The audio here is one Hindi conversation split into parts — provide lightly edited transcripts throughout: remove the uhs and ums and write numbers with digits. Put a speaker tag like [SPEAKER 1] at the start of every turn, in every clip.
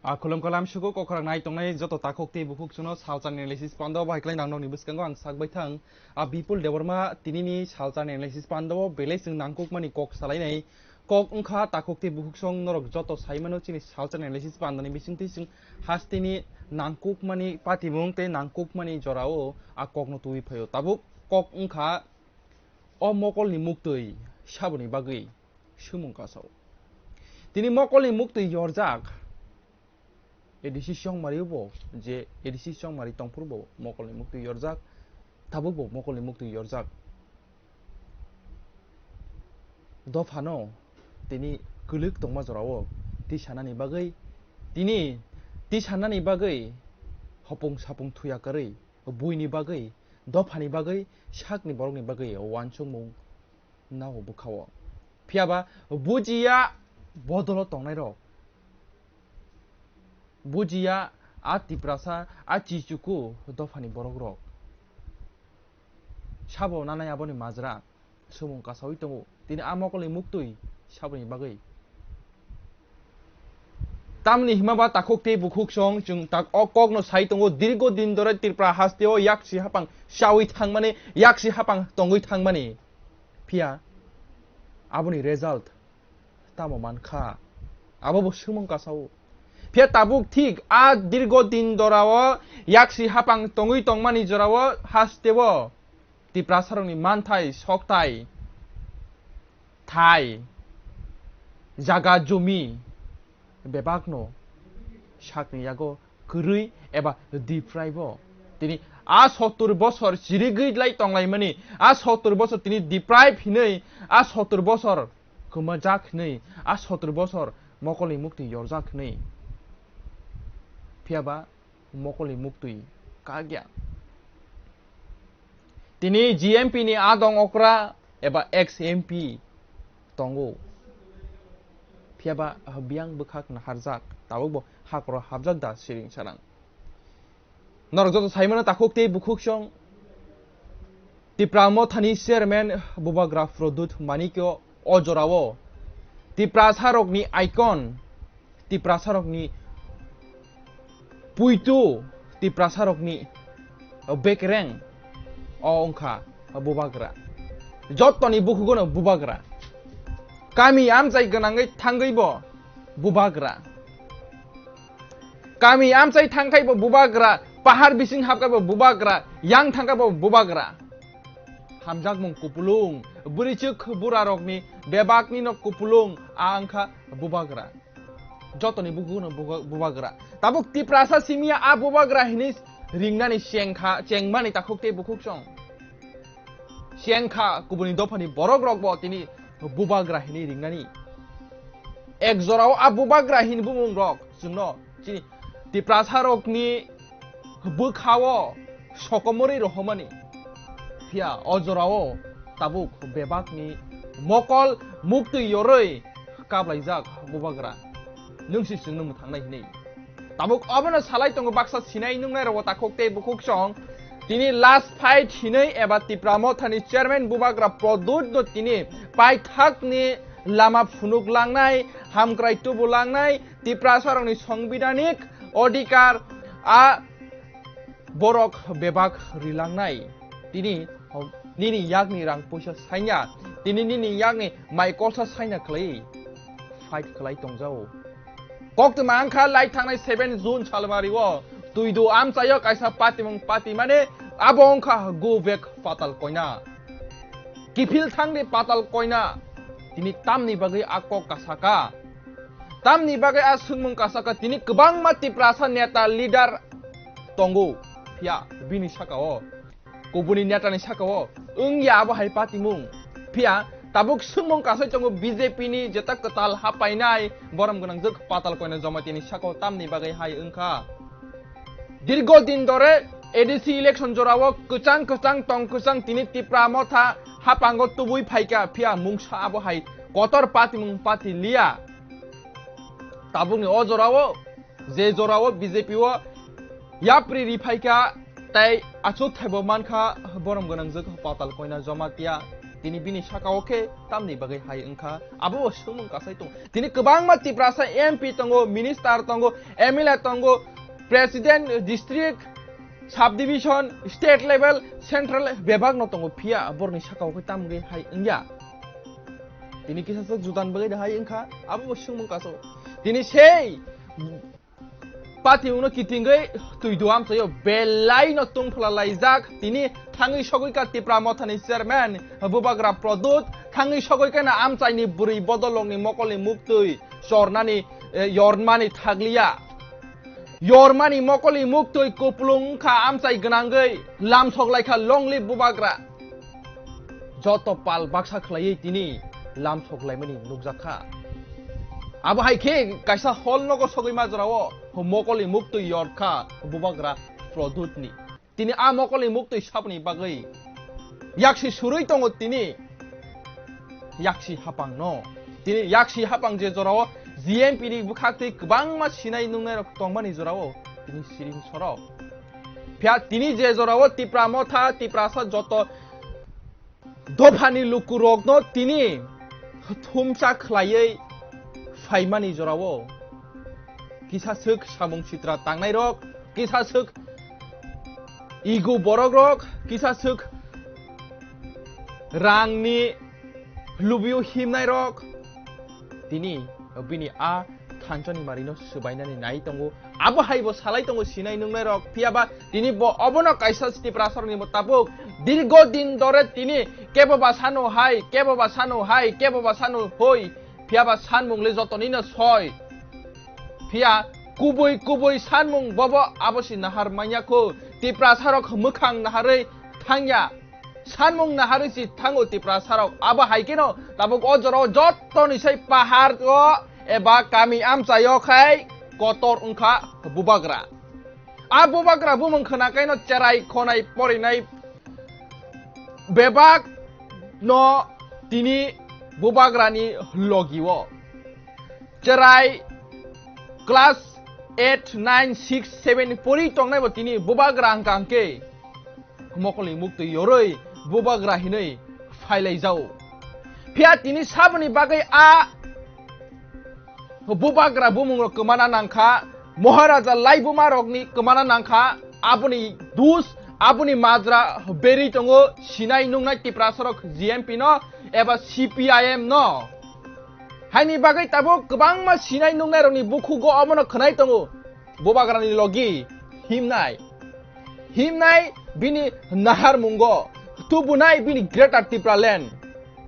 [SPEAKER 1] Kulam kalam suku kokrak nai tong nai joto takok te bukuk suno salchan analysis pando ba hiklai nang ni buskango ang sakbai thang bipul dewarma tinini salchan analysis pando belai sing nangkuk mani kok salai nai kok ungkha takok te bukuk song norok joto saimano chini salchan analysis pando ni bisingti sing hastini nangkuk mani patimung te nangkuk mani jorao kok no tuwi phayo tabuk kok ungkha o mokol ni muktoi sabuni bagui sumung kasau tini mokol ni muktoi yorjak edisi song mari bo je edisi song mari tongpur bo mokol ni mukti yorjak tabuk bo mokol ni mukti yorjak dofano tini kuluk tongma jorao ti sanani bagai tini ti sanani bagai hopung sapung thuya kari buini bagai dofani bagai sakni borokni bagai wansung mung nao bukhawo phiaba bujiya bodolo tongnai rok bujiya tiprasa chichuku dofani borok rok sabo nanai aboni majra sumung kasawi tongo tini amokoli muktui saboni bagai tamni himaba takokte bukuk song jung tak okok no sai tongo dirgo din dore tirpra hasteo yaksi hapang shawi thangmane yaksi hapang tongoi thangmane phia aboni result tamo mankha abo sumung kasawo phia tabuk thik dirgo din dorawo yaksi hapang tongui tongmani jorawo hastewo tiprasaroni manthai soktai thai jaga jumi bebakno sakni yago kurui eba deprive tini 70 বছর চিরিগৈলাই tonglaimani 70 বছর তিনি deprive hinei 70 বছর kumajak hinei 70 বছর mokoli mukti yorjak hinei phiaba mokoli muktui kagya tini GMP ni adong okra eba ex MP tongo phiaba biang bukhak na harjak tabukbo hakro habjak da siring sarang norok joto saimano takokte bukhuk song tipramo thani chairman bubagra produt manikyo ojorawo tiprasarok ni icon tiprasarok ni puitu tiprasarok ni bekreng ongkha bubagra jotoni bukhugono bubagra kami amchai gonangai thangaibo bubagra kami amchai thangkaibo bubagra pahar bising hapkaibo bubagra yang thangkaibo bubagra hamjak mung kupulung burichuk burarokni bebakni no kupulung angkha bubagra jotoni bukhugono bubagra tabuk tiprasa simia bubagra hinis ringnani sengkha chengmani takokte bukuk song sengkha kubuni dofani borok rokbo tini bubagra hini ringnani ek jorao bubagra hin bumung rok jungno chini tiprasa rokni bukhawo sokomori rohomani phia ojorao tabuk bebakni mokol mukti yoroi kablaijak bubagra nungsi sungnu thangnai hinei tabuk abono salai tongo baksa sinai nungnai ro takokte bukuk song tini last fight hinei eba tipramo thani chairman bubagra produt do tini pai thakni lama phunuk langnai hamkrai tubu langnai tiprasaroni সংবিধানিক অধিকার borok bebak rilangnai tini nini yakni rang poisa saina tini nini yakni mai kosa saina khlai fight khlai tongjao koktuma angkha lai thangnai 7 June salmariwo tuidu amchayo kaisa patimung pati mane abongkha go back patal koina kifil thangni patal koina tini tamni bagai akok kasaka tamni bagai sungmung kasaka tini kebang mati prasa neta leader tongo phia bini sakao kubuni neta ni sakao ungya abo hai patimung phia tabuk sungmung kasai tongo BJP ni jeta ketal hapainai boram gonang jek patal koina jomatini sakao tamni bagai hai ungkha dirgo din dore ADC election jorawo kuchang tongkusang tini tipramo tha hapango tubui phaika phia mungsa abo hai kotor patimung pati lia tabungni ojorawo je jorawo BJP wo yapri riphaika tai achuk thaibo mankha borom gonang jek patal koina jomatia Tini bini sakao ke tamni bagai hai engka abo sumung kasai tung. Tini kebang mati prasa MP tongo, minister tongo, MLA tongo, president district subdivision, state level, central bebag no tongo pia borni sakao ke tamgai hai engya. Tini kisah sok jutan bagai hai engka abo sumung kaso. Tini sei Pati uno kitingay tuiduam sayo belai no tung plalai jak tini thangi sogoi ka tipra mothani chairman bubagra produt thangi sogoi ka na amchai ni buri bodolong ni mokoli muktui sornani yormani thaglia yormani mokoli muktui kuplung kha amchai gnangai lam soglai kha longli bubagra joto pal baksa khlai tini lam soglai mani nukjakha abo hai ke kaisa hol nogo sogoi majrawo mokoli muktu yorka bubagra produt ni tini a mokoli muktu sapni bagai yaksi surui tongo tini yaksi hapang no tini yaksi hapang je jorawo GMP ni bukhakti kbang ma sinai nungnai rok tongmani jorawo tini siring sorao pya tini je jorawo tipra motha tipra sa joto dofani lukurok no tini thumcha khlaiei faimani jorawo Kisah suk samung citra tangnai rok, kisah suk igu borok rok, kisah suk rangni lubiu himnai rok. Tini bini a thanjani marino subainani nai tongo, abo haibo salai tongo sinai nungnai rok. Piaba tini bo obono kaisa sti prasar ni motabuk dirgo din dore tini kebo basano hai, kebo basano hai, kebo basano hoi. Piaba sanmung le jotonina soy. Pia kubui sanmung bobo abosi nahar manyako tipra sarok mukhang nahare thangya sanmung nahare si thango tipra sarok aba haikeno tabuk ojoro jotto ni sei pahar ko eba kami amchayo khai kotor ungkha bubagra a bubagra bumung khana kaino cherai khonai porinai bebak no tini bubagrani logiwo cherai Class 8, 9, 6, 7 pori tongnai bo tini bubagra angkangke mokoli muktu yoroi bubagra hinai failai jau pia tini sabni bagai a bubagra bumung kemana nangkha Maharaja Laibuma rokni kemana nangkha abuni dus abuni majra beri tongo sinai nungnai tiprasarok GMP no eba CPIM no Haini bagai tabo kebang ma sinai nungnai roni buku go amono khnai tongo bubagrani logi himnai bini nahar mungo tubunai bini greater tipra land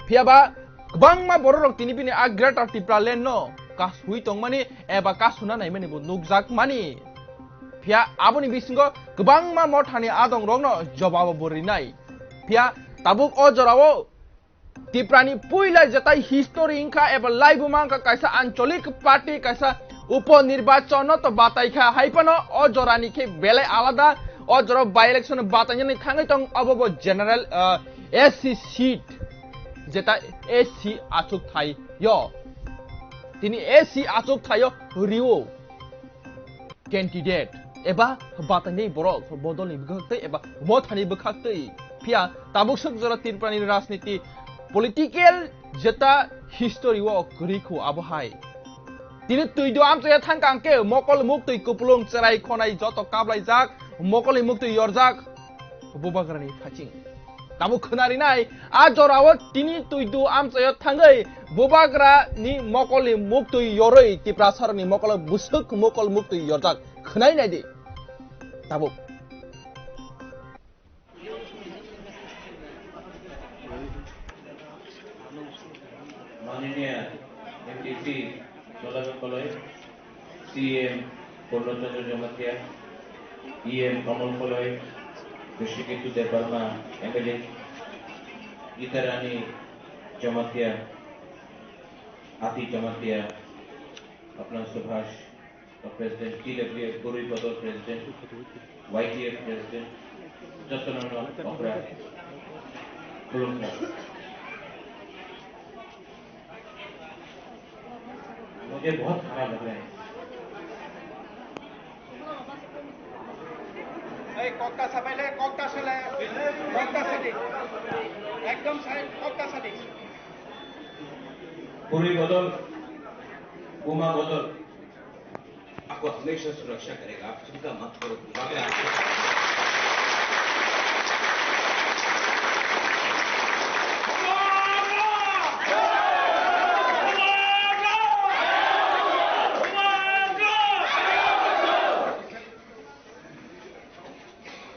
[SPEAKER 1] piaba kebang ma borok tini bini a greater tipra land no kasui tongmani eba kasuna nai mani bu nukjak mani pia aboni bisingo kebang ma mothani adong rongno jawab borinai pia tabuk o jorawo Tiprani puila jatai history ingka eba Laibuma ka kaisa ancholik party kaisa uponirbachono to batai kha haipano o jorani ke bele alada o joro by election batanya ni thangai tong abobo general SC seat jeta SC achuk thai yo tini SC achuk thayo riwo candidate eba batani borok bodol ni bkhakte eba mothani bkhakte pia tabuk suk jora Tiprani rajniti political jeta history wo kuriku abohai tini tuido amchaya thangkangke mokol muktui kuplung cherai khonai joto kablai jak mokoli muktui yorjak bubagrani phaching tabu khunari nai a jorawo tini tuido amchaya thangai bubagra ni mokoli muktui yoroi tiprasar ni mokol busuk mokol muktui yorjak khunai nai de tabu
[SPEAKER 2] माननीय एमटीसी सोलाबेकलय सीएम पूर्णचंद्र जमातिया ईएम कमल कलय ऋषिकेतु देवबर्मा एमएलए इतरानी जमातिया आती जमातिया अपना सुभाष प्रेसिडेंट टीडब्ल्यूएफ गुरुई बदल प्रेसिडेंट वाईटीएफ प्रेसिडेंट जसनन अपरा मुझे बहुत खराब लग रहा है कोकता सबैले कोकता सले कोकता सले एकदम पूरी बदल उमा बदल आपको हमेशा सुरक्षा करेगा, आप चिंता मत करो।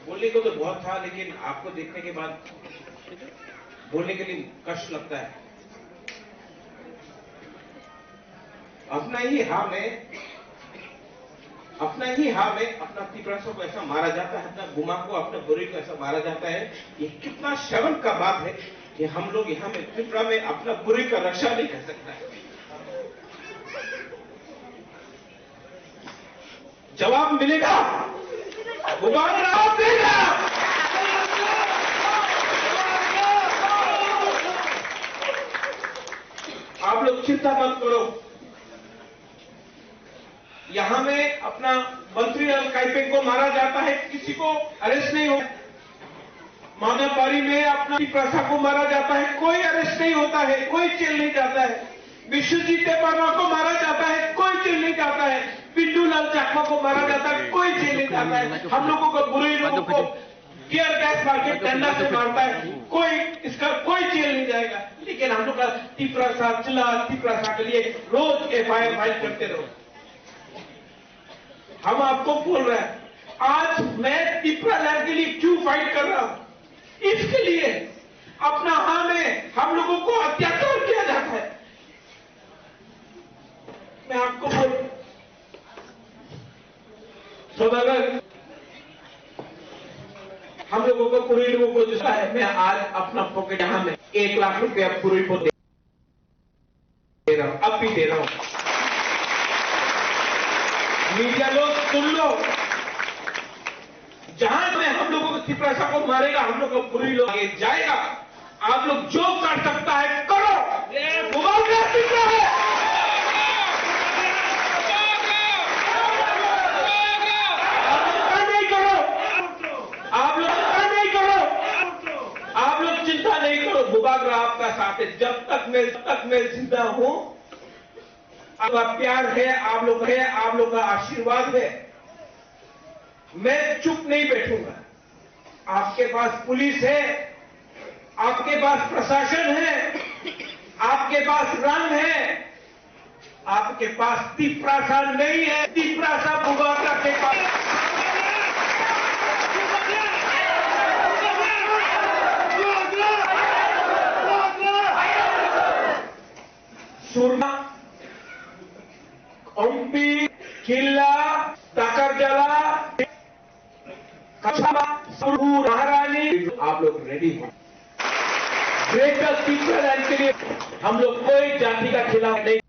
[SPEAKER 2] बोलने को तो बहुत था, लेकिन आपको देखने के बाद बोलने के लिए कष्ट लगता है। अपना ही हाँ में अपना तिपरासा को ऐसा मारा जाता है, अपना गुमा को, अपना बुरी को ऐसा मारा जाता है। ये कितना शर्म का बात है कि हम लोग यहाँ में त्रिपुरा में अपना बुरी का रक्षा नहीं कर सकता है। जवाब मिलेगा, जवाब देगा। आप लोग चिंता मत करो। यहां में अपना मंत्री काइपेंग को मारा जाता है, किसी को अरेस्ट नहीं होता। माधवबाड़ी में अपना तिपरासा को मारा जाता है, कोई अरेस्ट नहीं होता है, कोई जेल नहीं जाता है। विश्वजीत वर्मा को मारा जाता है, कोई जेल नहीं जाता है। पिंटू लाल चाकमा को मारा जाता है, कोई जेल नहीं जाता है। हम लोगों को, बुरे लोगों को टीयर गैस मार के डंडा से मारता है, कोई जेल नहीं जाएगा। लेकिन हम लोग का तिपरासा के लिए रोज एफआईआर फाइल करते रहो। हम आपको बोल रहे हैं, आज मैं तिपरा लैंड के लिए क्यों फाइट कर रहा हूं? इसके लिए अपना हाँ में हम लोगों को अत्याचार किया जाता है। मैं आपको बोल, सौदागर हम लोगों को, पूरी लोगों को जिसका है, मैं आज अपना पॉकेट यहां में 1 लाख रुपया पूरी को दे रहा हूं, अब भी दे रहा हूं। मीडिया लोग सुन लो, जहां में हम लोगों को तिपरासा को मारेगा, हम लोग को पूरी लोग आगे जाएगा। आप लोग जो कर सकता है करो, मुबारक तिपरा है। आप लोग चिंता नहीं करो, मुबारक आपका साथ है। जब तक मैं जिंदा हूं, आपका प्यार है, आप लोग का आशीर्वाद है, मैं चुप नहीं बैठूंगा। आपके पास पुलिस है, आपके पास प्रशासन है, आपके पास रंग है, आपके पास तिपरासा नहीं है। तिपरासा मुबारक के पास सुरमा, ओम्पी, किला, टाकरजला, महारानी, आप लोग रेडी हो। ग्रेटर तिपरा लैंड के लिए हम लोग कोई जाति का खिलाफ नहीं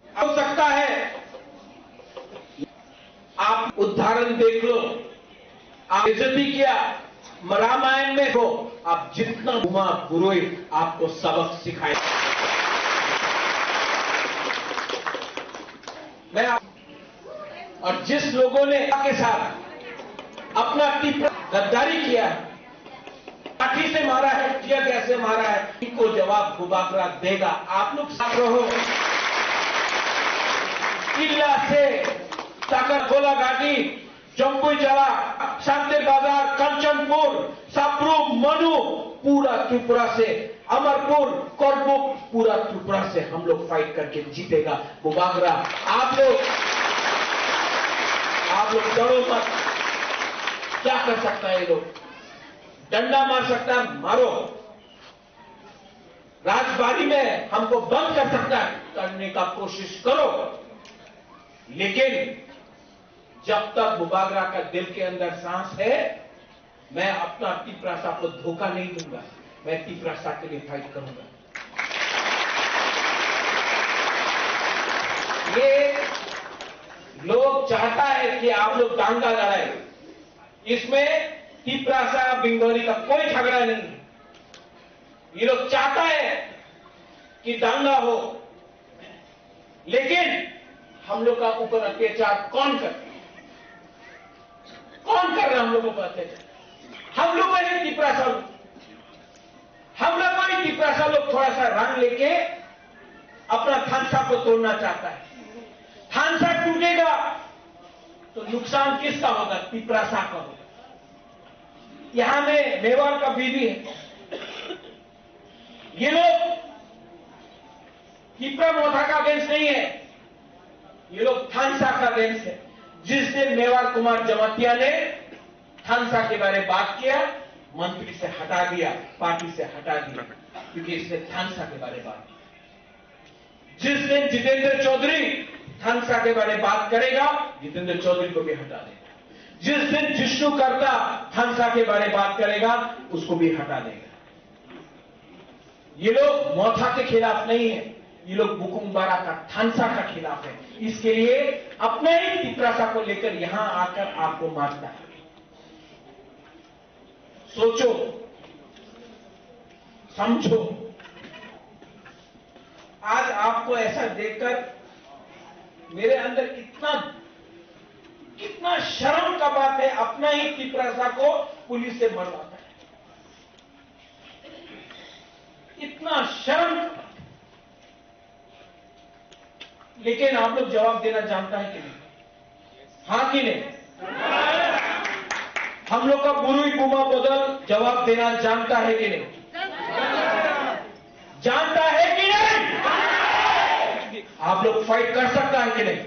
[SPEAKER 2] हो सकता है। आप उदाहरण देख लो, आप इज्जती किया, रामायण में हो, आप जितना घुमा पुरोहित आपको सबक सिखाए। और जिस लोगों ने के साथ अपना तिपरा गद्दारी किया, लाठी से मारा है, टीयर गैस से मारा है, इनको जवाब गुबाकरा देगा। आप लोग साथ रहो। किला से सागर गोला घाटी, जम्बुई जला, शांति बाजार, कंचनपुर, साप्रू, मनु, पूरा त्रिपुरा से, अमरपुर, कोरबुक, पूरा त्रिपुरा से हम लोग फाइट करके जीतेगा मुबागरा। आप लोग डरो मत। क्या कर सकता है ये लोग? डंडा मार सकता है, मारो। राजबाड़ी में हमको बंद कर सकता है, करने का कोशिश करो। लेकिन जब तक मुबागरा का दिल के अंदर सांस है, मैं अपना तिपरासा को धोखा नहीं दूंगा। मैं तिपरासा के लिए फाइट करूंगा। ये लोग चाहता है कि आप लोग दांगा लड़ाए, इसमें तिपरासा बिंगोरी का कोई झगड़ा नहीं है। ये लोग चाहता है कि दांगा हो, लेकिन हम लोग का ऊपर अत्याचार कौन कर रहा है? हम लोगों पर अत्याचार?
[SPEAKER 3] हम लोग ही तिपरासा लोग, हम लोग ही तिपरासा लोग थोड़ा सा रंग लेके अपना थानसा को तोड़ना चाहता है। थानसा टूटेगा तो नुकसान किसका होगा? तिपरासा का होगा। यहां में मेवाड़ का बीवी है, ये लोग तिपरा मोथा का अगेंस्ट नहीं है, ये लोग थानसा का अगेंस्ट है। जिस दिन मेवाड़ कुमार जमातिया ने थानसा के बारे में बात किया, मंत्री से हटा दिया, पार्टी से हटा दिया, क्योंकि इसने थानसा के बारे में बात की। जिस दिन जितेंद्र चौधरी थानसा के बारे में बात करेगा, जितेंद्र चौधरी को भी हटा देगा। जिस दिन जिष्णु करता थानसा के बारे में बात करेगा, उसको भी हटा देगा। ये लोग मोथा के खिलाफ नहीं है, ये लोग बुकुमबारा का थानसा का खिलाफ है। इसके लिए अपने ही तिपरासा को लेकर यहां आकर आपको मारता है। सोचो, समझो। आज आपको ऐसा देखकर मेरे अंदर कितना शर्म का बात है, अपना ही तिपरासा को पुलिस से मरवाता है। इतना शर्म का बात है। लेकिन आप लोग जवाब देना जानता है कि नहीं? हां कि नहीं? हम लोग का बुरुई बुमा बदल जवाब देना जानता है कि नहीं? जानता है कि नहीं? आप लोग फाइट कर सकता है कि नहीं?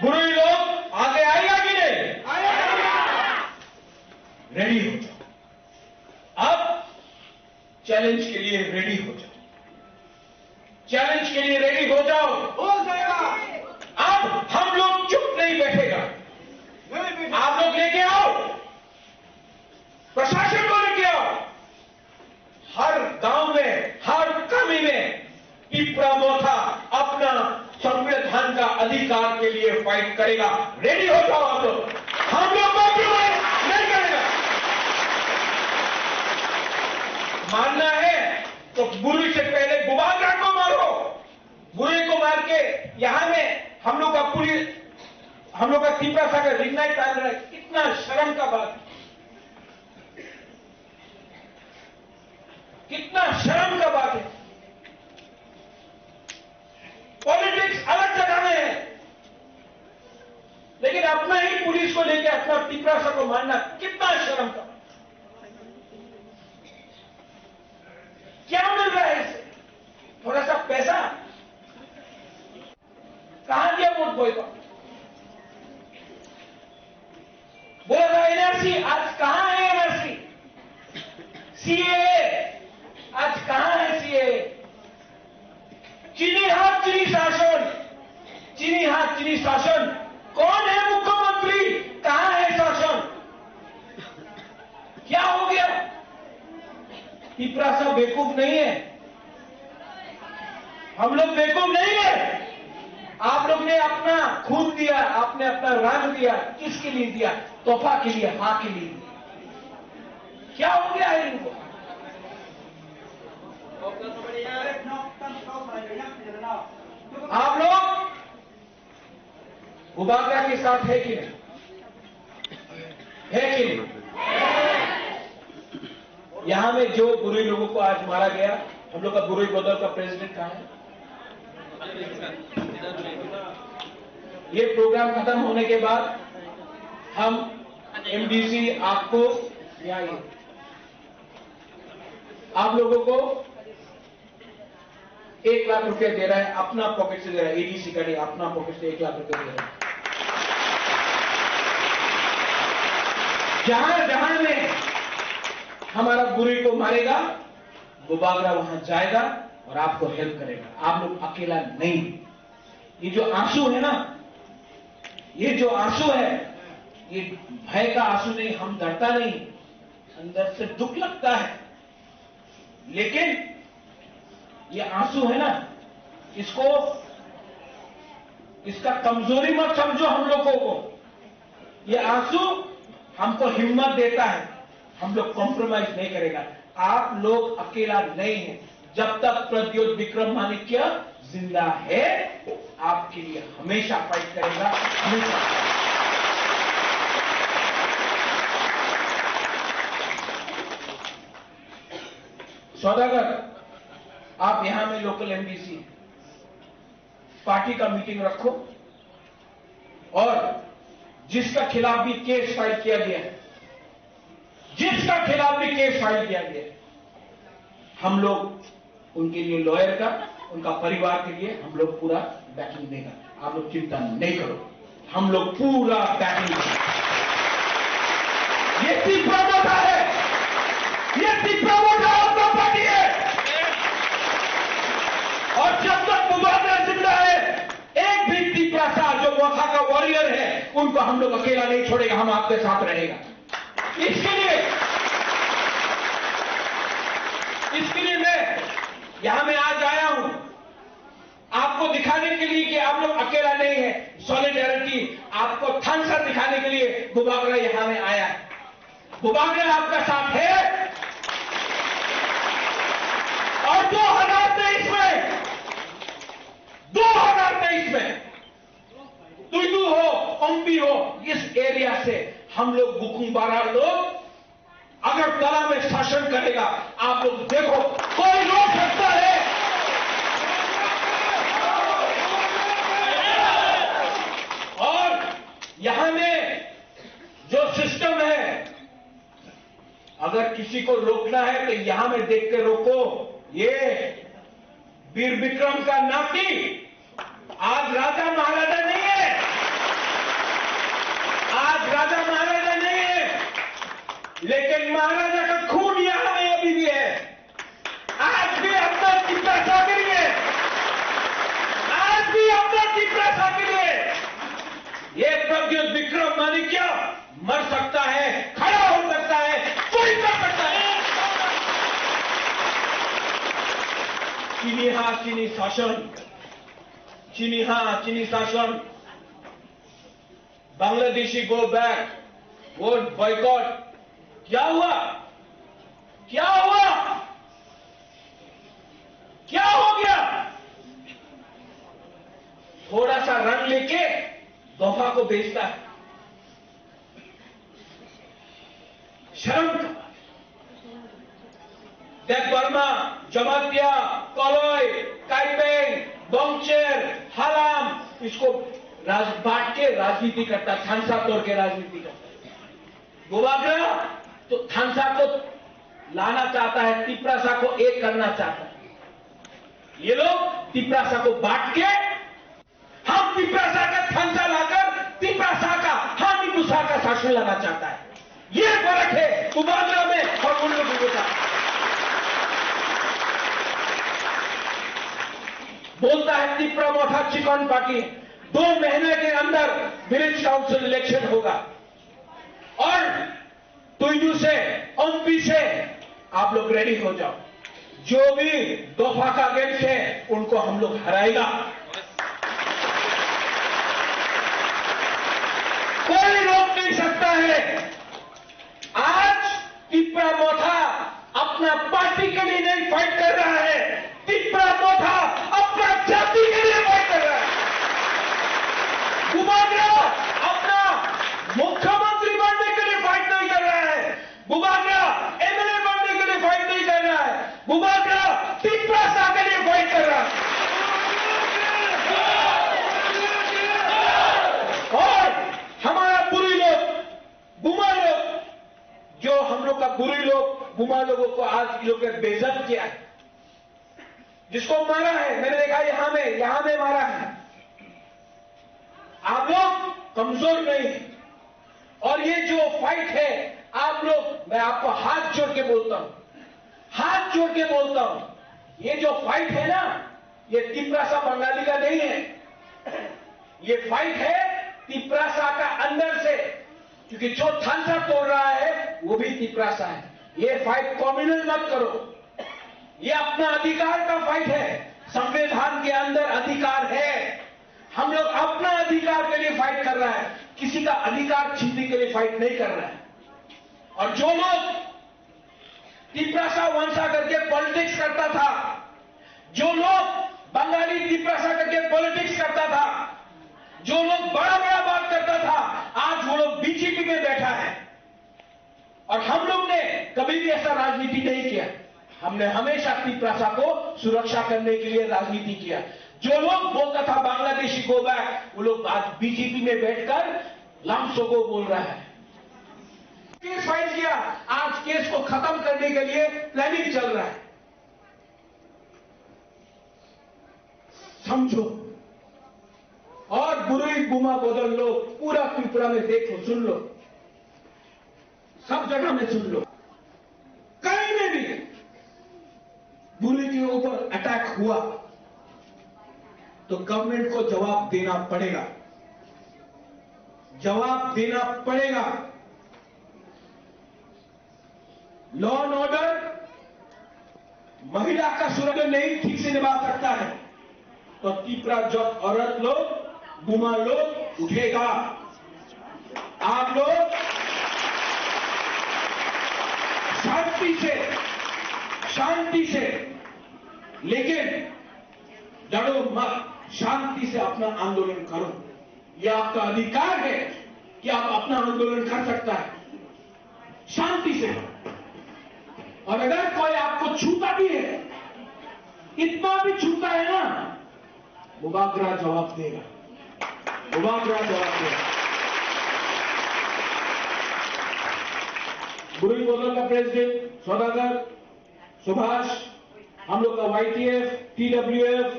[SPEAKER 3] बुरुई लोग आगे आएगा कि नहीं? रेडी हो जाओ। अब चैलेंज के लिए रेडी हो जाओ। चैलेंज के लिए रेडी हो जाओ। हो जाएगा। अब हम लोग चुप नहीं बैठेगा। आप लोग लेके आओ, प्रशासन को लेके आओ। हर गांव में, हर कमी में तिपरा मोथा अपना संविधान का अधिकार के लिए फाइट करेगा। रेडी हो जाओ आप लोग। हम लोग कॉम्प्रोमाइज नहीं करेगा। मारना है तो बुरुई से पहले बुबागरा को मारो। बुरुई को मार के यहां में हम लोग का पुलिस, हम लोग का तिपरासा का रिग्नाइट टाल रहा है। कितना शर्म का बात है, कितना शर्म का बात है। पॉलिटिक्स अलग जगह में है, लेकिन अपना ही पुलिस को लेकर अपना तिपरासा को मारना कितना शर्म का। क्या मिल रहा है इससे? थोड़ा सा पैसा। कहां दिया वोट बॉयकॉट? बोला था एनआरसी, आज कहां है एनआरसी? सीएए, आज कहां है सीएए? चीनी हाथ चीनी शासन, चीनी हाथ चीनी शासन। कौन है मुख्यमंत्री? कहां है शासन? क्या हो गया? तिपरासा बेवकूफ नहीं है, हम लोग बेवकूफ नहीं है। आप लोग ने अपना खून दिया, आपने अपना रंग दिया। किसके लिए दिया? तोहफा के लिए, हां के लिए। क्या हो गया है इनको? आप लोग बुबागरा के साथ है कि नहीं? है कि नहीं? यहां में जो बुरुई लोगों को आज मारा गया, हम लोग का बुरुई बदल का प्रेसिडेंट कहां है? ये प्रोग्राम खत्म होने के बाद हम एमडीसी आपको आप लोगों को 1 लाख रुपया दे रहा है, अपना पॉकेट से दे रहा है। एडीसी का नहीं, अपना पॉकेट से 1 लाख रुपया दे रहा है। जहां जहां में हमारा बुरुई को मारेगा, बुबागरा वहां जाएगा और आपको हेल्प करेगा। आप लोग अकेला नहीं। ये जो आंसू है ना, ये जो आंसू है, ये भय का आंसू नहीं, हम डरता नहीं, अंदर से दुख लगता है। लेकिन ये आंसू है ना, इसका कमजोरी मत समझो हम लोगों को। ये आंसू हमको हिम्मत देता है। हम लोग कॉम्प्रोमाइज नहीं करेगा। आप लोग अकेला नहीं है। जब तक प्रद्योत विक्रम माणिक्य जिंदा है, आपके लिए हमेशा फाइट करेगा, हमेशा। सौदागर, आप यहां में लोकल एमबीसी पार्टी का मीटिंग रखो और जिसका खिलाफ भी केस फाइल किया गया है, जिसका खिलाफ भी केस फाइल किया गया है, हम लोग उनके लिए लॉयर का, उनका परिवार के लिए हम लोग पूरा बैकिंग देगा। आप लोग चिंता नहीं करो, हम लोग पूरा बैकिंग देंगे। ये तीसरा मोटा है, ये तीसरा मोटा आपका पार्टी है। और जब तक मुबारका जिंदा है, एक भी तीसरा सा जो मोथा का वॉरियर है, उनको हम लोग अकेला नहीं छोड़ेगा, हम आपके साथ रहेगा। इसके लिए मैं यहां में आज आया हूं, आपको दिखाने के लिए कि आप लोग अकेला नहीं है। सॉलिडेरिटी आपको थम्स अप दिखाने के लिए बुबागरा यहां में आया है। बुबागरा आपका साथ है। और 2023 में तुयदू हो, ओम्बी हो, इस एरिया से हम लोग बुकुंबारा लोग अगर तला में शासन करेगा, आप लोग देखो, कोई रोक सकता है? और यहां में जो सिस्टम है, अगर किसी को रोकना है तो यहां में देख के रोको। ये वीर विक्रम का नाती आज राजा महाराजा नहीं है, आज राजा महाराजा नहीं है, लेकिन महाराजा का खून यहां में अभी भी है। आज भी अपना चित्रा साकिर है, आज भी अपना चित्रा साकिर है। ये प्रद्युत विक्रम माणिक्य मर सकता है, खड़ा हो सकता है, कोई कर सकता है। चीनी हां चीनी शासन, चीनी हां चीनी शासन, Bangladeshi go back, vote boycott. क्या हुआ? क्या हुआ? क्या हो गया? थोड़ा सा रंग लेके दोफा को बेचता है। शर्म का बात। देख बर्मा, जमातिया, कलोई, काइपेंग, बोंगचेर, हालाम, इसको बांट के राजनीति करता है, थानसा तोड़ के राजनीति करता है। बुबागरा तो थानसा को लाना चाहता है, तिपरासा को एक करना चाहता है। ये लोग तिपरासा को बांट के, हम तिपरासा का थानसा लाकर तिपरासा का, हम हिंदुस्तान का शासन लाना चाहता है। ये फर्क है बुबागरा में और उन लोगों का। बोलता है तिपरा मोठा चिकन पार्टी, 2 महीने के अंदर विलेज काउंसिल इलेक्शन होगा और तुयदू से, ओम्बी से आप लोग रेडी हो जाओ। जो भी दोफा का अगेंस्ट है, उनको हम लोग हराएगा। कोई रोक नहीं सकता है। आज तिपरा मोठा अपना पार्टी के लिए नहीं फाइट कर रहा है, तिपरा मोठा अपना जाति के लिए फाइट कर रहा है। बुबागरा अपना मुख्यमंत्री बनने के लिए फाइट नहीं कर रहा है, बुबागरा एमएलए बनने के लिए फाइट नहीं कर रहा है, बुबागरा तिपरासा के लिए फाइट कर रहा है। और हमारा बुरी लोग, बुमा लोग, जो हम लोग का बुरी लोग, बुमा लोगों को आज लोग ने बेइज्जत किया है, जिसको मारा है, मैंने देखा यहां में मारा है। आप लोग कमजोर नहीं है। और ये जो फाइट है, आप लोग, मैं आपको हाथ जोड़ के बोलता हूं, हाथ जोड़ के बोलता हूं, ये जो फाइट है ना, ये तिपरासा बंगाली का नहीं है। ये फाइट है तिपरासा का अंदर से, क्योंकि जो थानसा तोड़ रहा है वो भी तिपरासा है। ये फाइट कम्युनल मत करो, ये अपना अधिकार का फाइट है। संविधान के अंदर अधिकार है, हम लोग अपना अधिकार के लिए फाइट कर रहा है, किसी का अधिकार छीनने के लिए फाइट नहीं कर रहा है। और जो लोग तिपरासा वंशा करके पॉलिटिक्स करता था, जो लोग बंगाली तिपरासा करके पॉलिटिक्स करता था, जो लोग बड़ा बड़ा बात करता था, आज वो लोग बीजेपी में बैठा है। और हम लोग ने कभी भी ऐसा राजनीति नहीं किया। हमने हमेशा तिप्रासा को सुरक्षा करने के लिए राजनीति किया। जो लोग बोलता था बांग्लादेशी गो बैक, वो लोग आज बीजेपी में बैठकर लामसो को बोल रहा है। केस फाइल किया, आज केस को खत्म करने के लिए प्लानिंग चल रहा है। समझो, और बुरी बुमा बदल लो, पूरा त्रिपुरा में देखो, सुन लो, सब जगह में सुन लो, कहीं में भी बुरी के ऊपर अटैक हुआ तो गवर्नमेंट को जवाब देना पड़ेगा, जवाब देना पड़ेगा। लॉ एंड ऑर्डर महिला का सुरक्षा नहीं ठीक से निभा सकता है तो तीसरा जब औरत लोग, बुमा लोग उठेगा। आप लोग शांति से, लेकिन डरो मत, शांति से अपना आंदोलन करो। यह आपका अधिकार है कि आप अपना आंदोलन कर सकता है शांति से। और अगर कोई आपको छूता भी है, इतना भी छूता है ना, मुबागरा जवाब देगा, मुबागरा जवाब देगा। बुरी बोतल का प्रेसिडेंट सौदागर, सुभाष, हम लोग का YTF, TWF,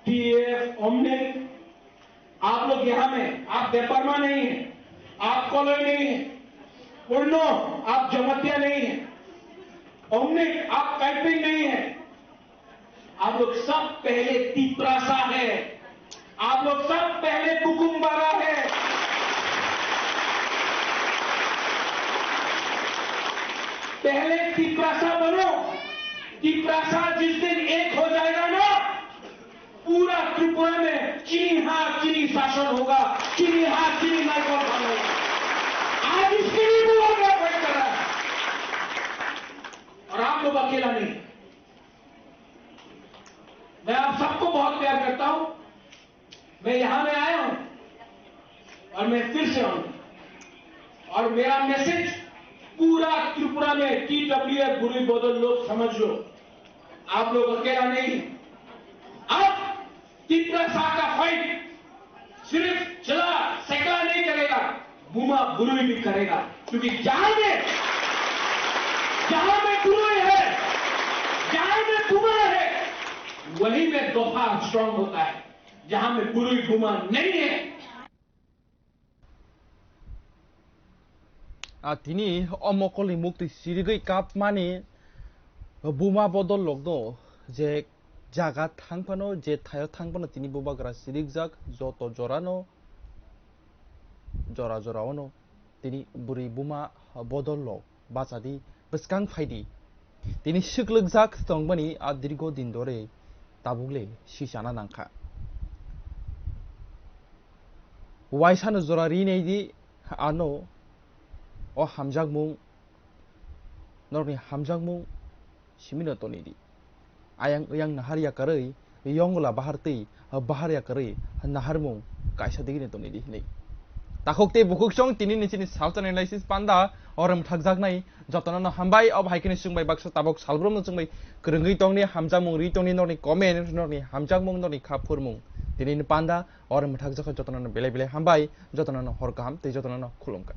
[SPEAKER 3] TAF, ओमनिक, आप लोग यहां में, आप बेपरमा नहीं है, आप कॉलोनी नहीं है, उड़नो आप जमतिया नहीं है, ओमनिक आप कैंपिंग नहीं है, आप लोग सब पहले तिप्रासा है, आप लोग सब पहले कुकुम्बारा है। पहले तिप्रासा बनो। तिप्रासा जिस दिन एक हो जाएगा ना, पूरा त्रिपुरा में चीनी हाथ चीनी शासन होगा, चीनी हाथ चीनी नायकों होगा। आज इसके लिए मुबागरा फाइट कर रहा है और आप लोग अकेला नहीं। मैं आप सबको बहुत प्यार करता हूं। मैं यहां में आया हूं और मैं फिर से आऊंगा और मेरा मैसेज पूरा त्रिपुरा में TWF बुरी बदल लोग समझ लो, आप लोग अकेला नहीं। अब तिप्रासा का फाइट सिर्फ चला सकला नहीं करेगा, बुमा बुरुई भी करेगा, क्योंकि जहां में बुरुई है, जहां में बुमा है, वहीं में दोफा स्ट्रांग होता है। जहां में बुरुई बुमा नहीं है।
[SPEAKER 1] Tini omokoli mukti sirigai kap mani buma bodol logno je jaga thangpano je thayo thangpano tini bubagra sirigjak joto jorano jora ono tini buri buma bodol log bachadi beskang phaidi tini siklugjak tongbani dirgo din dore tabugle shisana nangkha waisano jora ri di ano o hamjagmung norni hamjagmung simino tonidi ayang naharia karei yongla baharti baharia karei naharmung kaisa digine tonidi nei takokte bukuksong tini nichini south analysis panda oram thakjaknai jotona hambai ob haikini sungbai baksa tabok salbrom sungbai krungi tongni hamjagmung ri tongni norni comment norni hamjagmung norni khapurmung tini panda oram thakjaka jotona bele hambai jotona horkam te jotona khulumka.